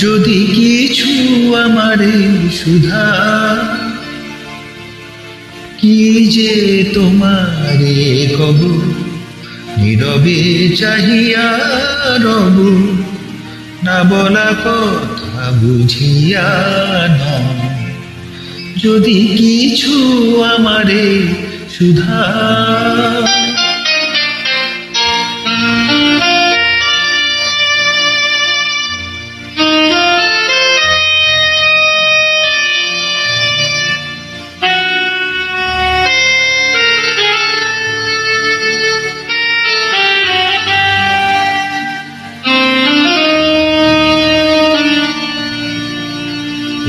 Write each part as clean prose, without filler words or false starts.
যদি কিছু আমারে সুধা, কি যে তোমারে কব, নীরবে চাহিয়া রব, না বলা কথা বুঝিয়া নয়। যদি কিছু আমারে সুধা,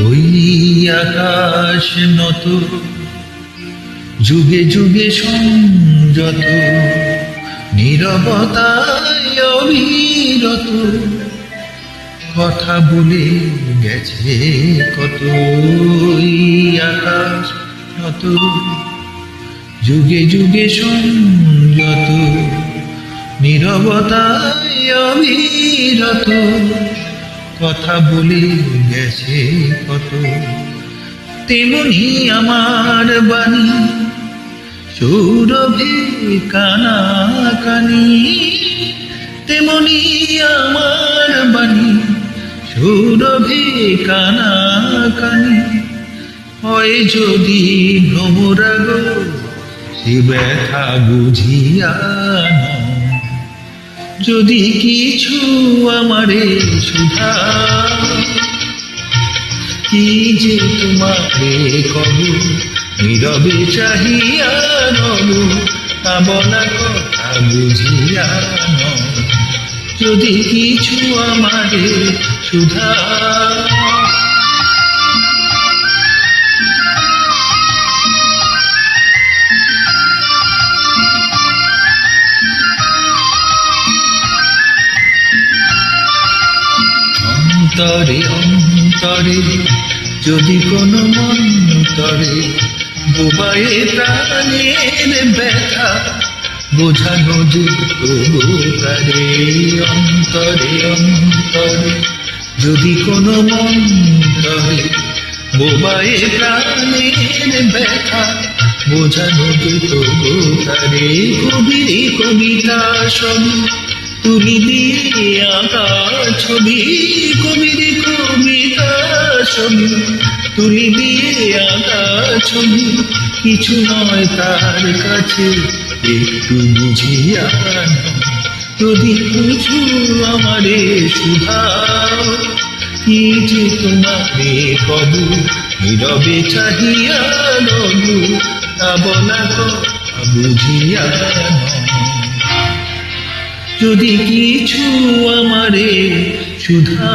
ওই আকাশ নত, যুগে যুগে সংযত, নীরবতায় অবিরত, কথা বলে গেছে কত। ওই আকাশ নত, যুগে যুগে সংযত, নীরবতায় অবিরত, কথা বলে গেছে কত। তেমনি আমার বাণী সৌরভে কানা কানি, তেমনি আমার বাণী সৌরভে কানা কানি। হয় যদি ভ্রমরাগ, সে ব্যথা বুঝিয়া নয়। যদি কিছু আমারে সুধা, কি যে তোমারে কব, নীরবে চাহিয়া রব, তা বলা কথা বুঝিয়া নয়। যদি কিছু আমারে সুধা, অন্তরে অন্তরে যদি কোনো মন্তরে বোবায়ে প্রাণের ব্যথা বোঝানো যেত তারে। অন্তরে অন্তরে যদি কোনো মন্তরে বোবায়ে প্রাণের ব্যথা বোঝানো যেত তারে। কবির কবিতা সবই তুলি দিয়ে আঁকা ছবি, কবির কবিতা ছবি তুলি দিয়ে আঁকা ছবি, কিছু নয় তার কাছে একটু বুঝিয়া। যদি কিছু আমারে সুধাও, কি যে তোমারে কব, নীরবে চাহিয়া রব, তা বলা কথা বুঝিয়া নয়। যদি কিছু আমারে সুধা।